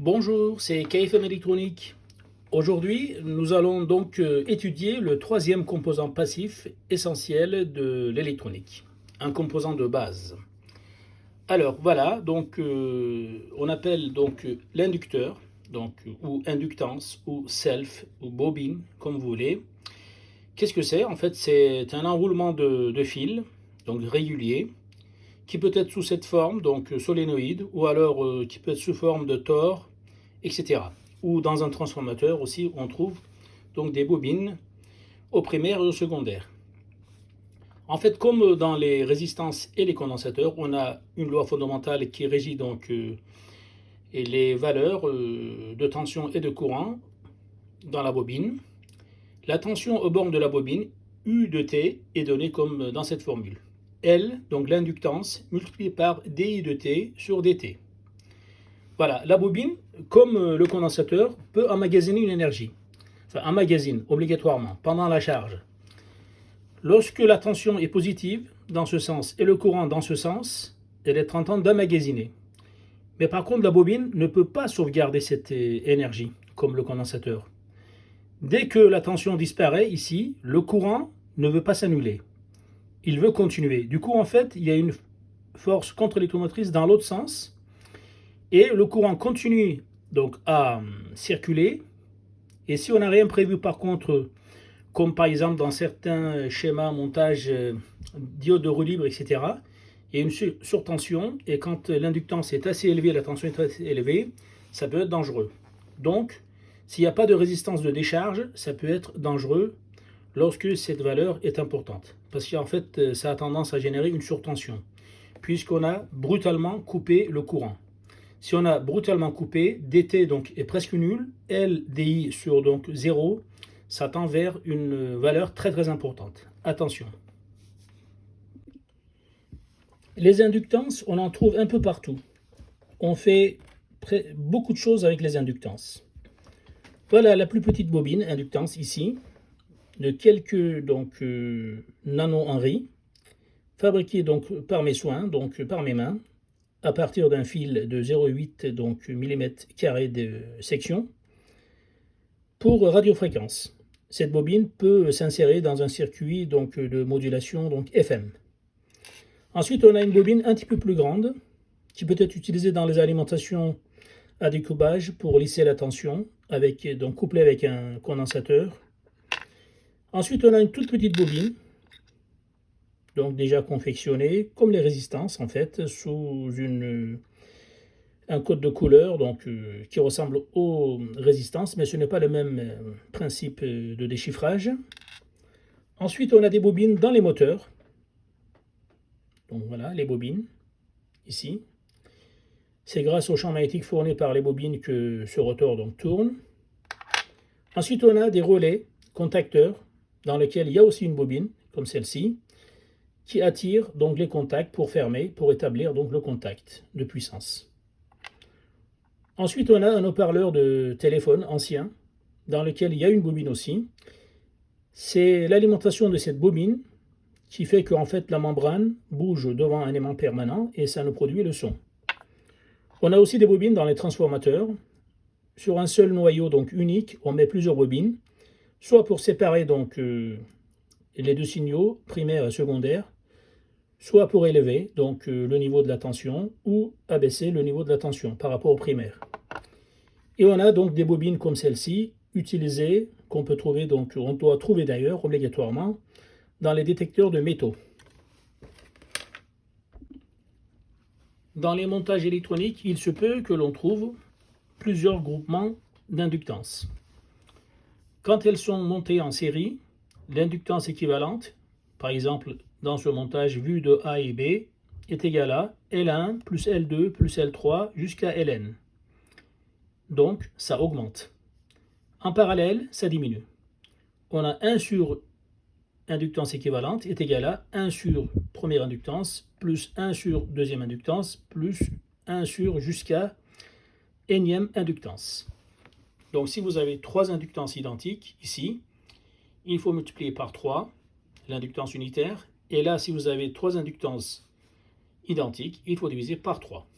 Bonjour, c'est KFM Électronique. Aujourd'hui, nous allons donc étudier le troisième composant passif essentiel de l'électronique, un composant de base. Alors voilà, donc on appelle donc l'inducteur, donc ou inductance ou self ou bobine, comme vous voulez. Qu'est-ce que c'est? En fait, c'est un enroulement de fils, donc régulier, qui peut être sous cette forme, donc solénoïde, ou alors qui peut être sous forme de tore, etc. Ou dans un transformateur aussi, on trouve donc des bobines au primaire et au secondaire. En fait, comme dans les résistances et les condensateurs, on a une loi fondamentale qui régit donc les valeurs de tension et de courant dans la bobine. La tension aux bornes de la bobine, U de T, est donnée comme dans cette formule. L, donc l'inductance, multipliée par dI de T sur dt. Voilà, la bobine, comme le condensateur, peut emmagasiner une énergie. Enfin, emmagasine obligatoirement pendant la charge. Lorsque la tension est positive dans ce sens et le courant dans ce sens, elle est en train d'emmagasiner. Mais par contre, la bobine ne peut pas sauvegarder cette énergie comme le condensateur. Dès que la tension disparaît ici, le courant ne veut pas s'annuler. Il veut continuer. Du coup, en fait, il y a une force contre-électromotrice dans l'autre sens et le courant continue donc à circuler. Et si on n'a rien prévu par contre, comme par exemple dans certains schémas montage diode de roue libre, etc., il y a une surtension et quand l'inductance est assez élevée, la tension est assez élevée, ça peut être dangereux. Donc, s'il n'y a pas de résistance de décharge, ça peut être dangereux lorsque cette valeur est importante. Parce qu'en fait, ça a tendance à générer une surtension, puisqu'on a brutalement coupé le courant. Si on a brutalement coupé, dt donc est presque nul, LDI sur donc 0, ça tend vers une valeur très très importante. Attention. Les inductances, on en trouve un peu partout. On fait beaucoup de choses avec les inductances. Voilà la plus petite bobine inductance ici, de quelques donc nano-henry, fabriquée donc par mes soins, donc par mes mains, à partir d'un fil de 0,8 donc mm² de section pour radiofréquence. Cette bobine peut s'insérer dans un circuit donc de modulation donc FM. Ensuite, on a une bobine un petit peu plus grande qui peut être utilisée dans les alimentations à découpage pour lisser la tension, donc couplée avec un condensateur. Ensuite, on a une toute petite bobine, donc déjà confectionnée, comme les résistances en fait, sous un code de couleur donc, qui ressemble aux résistances, mais ce n'est pas le même principe de déchiffrage. Ensuite, on a des bobines dans les moteurs. Donc voilà, les bobines, ici. C'est grâce au champ magnétique fourni par les bobines que ce rotor donc, tourne. Ensuite, on a des relais contacteurs dans lesquels il y a aussi une bobine, comme celle-ci, qui attire donc les contacts pour fermer, pour établir donc le contact de puissance. Ensuite, on a un haut-parleur de téléphone ancien, dans lequel il y a une bobine aussi. C'est l'alimentation de cette bobine qui fait qu'en fait la membrane bouge devant un aimant permanent et ça nous produit le son. On a aussi des bobines dans les transformateurs. Sur un seul noyau donc unique, on met plusieurs bobines, soit pour séparer donc les deux signaux, primaire et secondaire, soit pour élever donc le niveau de la tension ou abaisser le niveau de la tension par rapport au primaire. Et on a donc des bobines comme celle-ci, utilisées, qu'on peut trouver, donc on doit trouver d'ailleurs obligatoirement, dans les détecteurs de métaux. Dans les montages électroniques, il se peut que l'on trouve plusieurs groupements d'inductance. Quand elles sont montées en série, l'inductance équivalente, par exemple dans ce montage vu de A et B, est égale à L1 plus L2 plus L3 jusqu'à Ln. Donc ça augmente. En parallèle, ça diminue. On a 1 sur inductance équivalente est égal à 1 sur première inductance plus 1 sur deuxième inductance plus 1 sur jusqu'à énième inductance. Donc si vous avez 3 inductances identiques ici, il faut multiplier par 3 l'inductance unitaire. Et là, si vous avez 3 inductances identiques, il faut diviser par 3.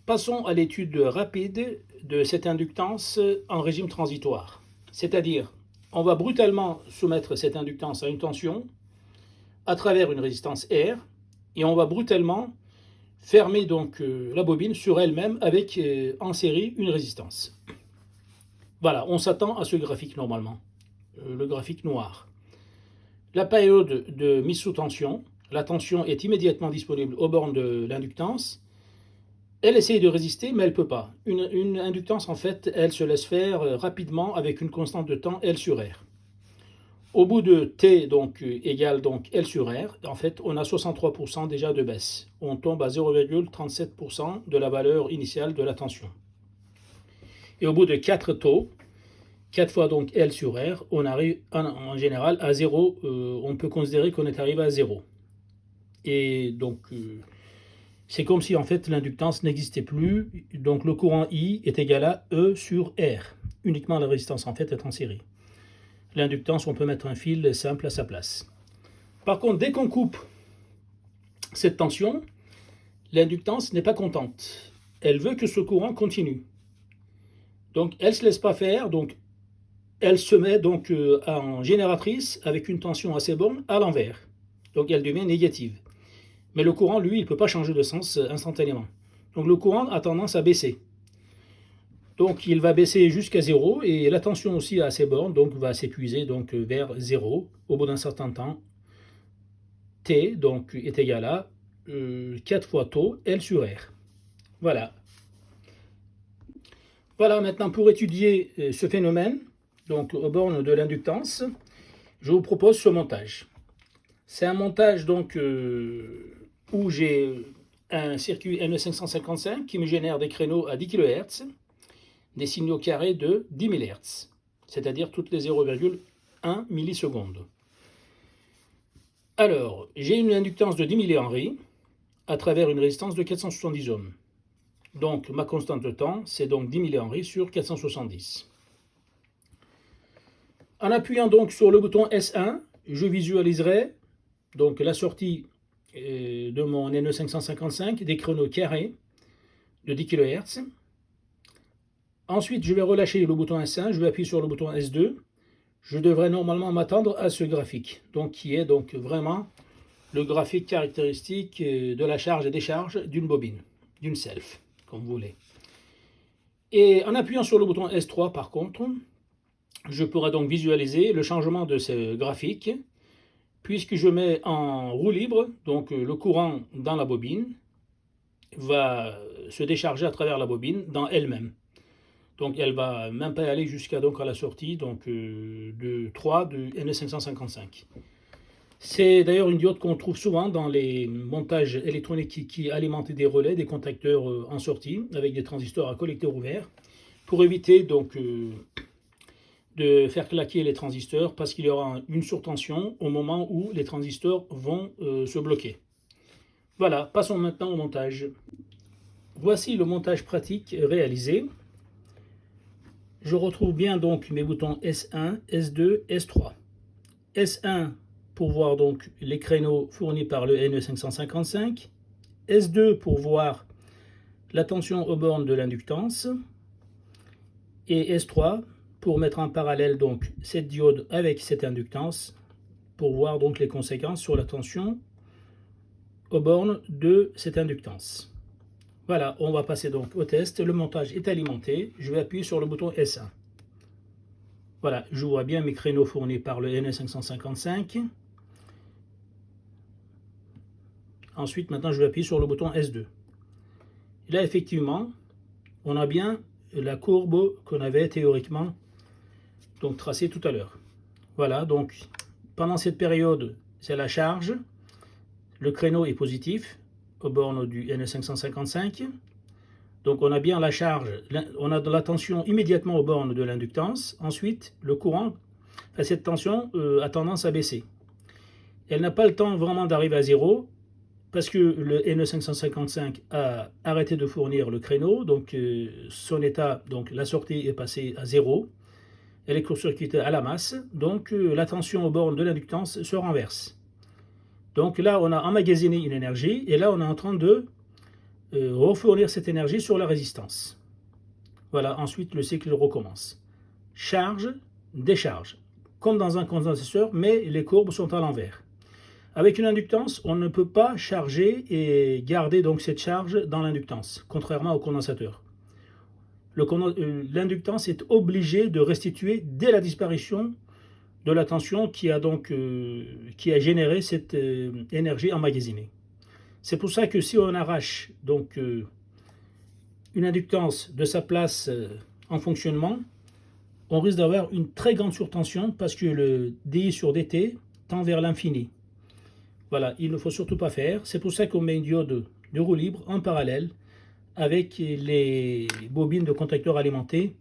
Passons à l'étude rapide de cette inductance en régime transitoire. C'est-à-dire, on va brutalement soumettre cette inductance à une tension à travers une résistance R et on va brutalement fermer donc la bobine sur elle-même avec en série une résistance. Voilà, on s'attend à ce graphique normalement, le graphique noir. La période de mise sous tension, la tension est immédiatement disponible aux bornes de l'inductance. Elle essaye de résister, mais elle ne peut pas. Une inductance, en fait, elle se laisse faire rapidement avec une constante de temps L sur R. Au bout de T donc, égale donc L sur R, en fait, on a 63% déjà de baisse. On tombe à 0,37% de la valeur initiale de la tension. Et au bout de 4 taux, 4 fois donc L sur R, on arrive en général à 0. On peut considérer qu'on est arrivé à 0. Et donc, c'est comme si en fait l'inductance n'existait plus. Donc le courant I est égal à E sur R. Uniquement la résistance en fait est en série. L'inductance, on peut mettre un fil simple à sa place. Par contre, dès qu'on coupe cette tension, l'inductance n'est pas contente. Elle veut que ce courant continue. Donc elle ne se laisse pas faire. Donc elle se met donc en génératrice avec une tension à ses bornes à l'envers. Donc elle devient négative. Mais le courant, lui, il ne peut pas changer de sens instantanément. Donc le courant a tendance à baisser. Donc il va baisser jusqu'à 0 et la tension aussi à ses bornes donc, va s'épuiser donc, vers 0 au bout d'un certain temps. T donc, est égal à 4 fois taux L sur R. Voilà. Voilà, maintenant pour étudier ce phénomène, donc aux bornes de l'inductance, je vous propose ce montage. C'est un montage donc où j'ai un circuit NE555 qui me génère des créneaux à 10 kHz, des signaux carrés de 10 000 Hz, c'est-à-dire toutes les 0,1 millisecondes. Alors, j'ai une inductance de 10 mH à travers une résistance de 470 ohms. Donc, ma constante de temps, c'est donc 10 mH sur 470. En appuyant donc sur le bouton S1, je visualiserai donc la sortie de mon NE555 des créneaux carrés de 10 kHz. Ensuite, je vais relâcher le bouton S1, je vais appuyer sur le bouton S2. Je devrais normalement m'attendre à ce graphique, donc qui est donc vraiment le graphique caractéristique de la charge et décharge d'une bobine, d'une self, comme vous voulez. Et en appuyant sur le bouton S3, par contre, je pourrai donc visualiser le changement de ce graphique, puisque je mets en roue libre, donc le courant dans la bobine va se décharger à travers la bobine dans elle-même. Donc elle va même pas aller jusqu'à donc à la sortie donc de 3 de NE555. C'est d'ailleurs une diode qu'on trouve souvent dans les montages électroniques qui alimentent des relais, des contacteurs en sortie avec des transistors à collecteur ouvert pour éviter donc de faire claquer les transistors parce qu'il y aura une surtension au moment où les transistors vont se bloquer. Voilà, passons maintenant au montage. Voici le montage pratique réalisé. Je retrouve bien donc mes boutons S1, S2, S3. S1 pour voir donc les créneaux fournis par le NE555. S2 pour voir la tension aux bornes de l'inductance. Et S3 pour mettre en parallèle donc cette diode avec cette inductance pour voir donc les conséquences sur la tension aux bornes de cette inductance. Voilà, on va passer donc au test. Le montage est alimenté. Je vais appuyer sur le bouton S1. Voilà, je vois bien mes créneaux fournis par le NE555. Ensuite, maintenant, je vais appuyer sur le bouton S2. Et là, effectivement, on a bien la courbe qu'on avait théoriquement donc tracée tout à l'heure. Voilà, donc pendant cette période, c'est la charge. Le créneau est positif aux bornes du NE555. Donc on a bien la charge, on a de la tension immédiatement aux bornes de l'inductance. Ensuite, le courant, cette tension a tendance à baisser. Elle n'a pas le temps vraiment d'arriver à 0 parce que le NE555 a arrêté de fournir le créneau. Donc son état, donc la sortie est passée à 0. Elle est court-circuitée à la masse. Donc la tension aux bornes de l'inductance se renverse. Donc là, on a emmagasiné une énergie et là, on est en train de refournir cette énergie sur la résistance. Voilà, ensuite le cycle recommence. Charge, décharge, comme dans un condensateur, mais les courbes sont à l'envers. Avec une inductance, on ne peut pas charger et garder donc cette charge dans l'inductance, contrairement au condensateur. L'inductance est obligée de restituer dès la disparition de la tension qui a généré cette énergie emmagasinée. C'est pour ça que si on arrache donc une inductance de sa place en fonctionnement, on risque d'avoir une très grande surtension parce que le dI sur dt tend vers l'infini. Voilà, il ne faut surtout pas faire. C'est pour ça qu'on met une diode de roue libre en parallèle avec les bobines de contacteurs alimentés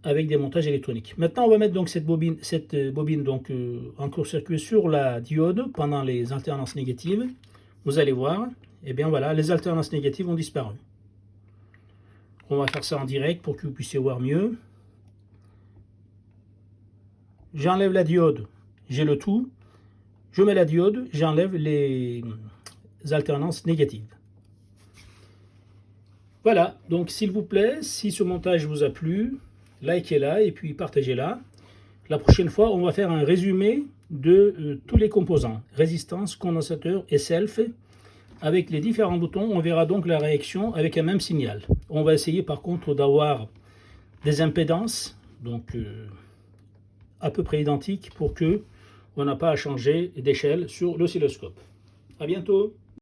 avec des montages électroniques. Maintenant, on va mettre donc cette bobine donc, en court-circuit sur la diode pendant les alternances négatives. Vous allez voir, et bien voilà, les alternances négatives ont disparu. On va faire ça en direct pour que vous puissiez voir mieux. J'enlève la diode, j'ai le tout. Je mets la diode, j'enlève les alternances négatives. Voilà, donc s'il vous plaît, si ce montage vous a plu, likez-la et puis partagez-la. La prochaine fois, on va faire un résumé de tous les composants, résistance, condensateur et self. Avec les différents boutons, on verra donc la réaction avec un même signal. On va essayer par contre d'avoir des impédances, donc à peu près identiques pour que on n'a pas à changer d'échelle sur l'oscilloscope. À bientôt.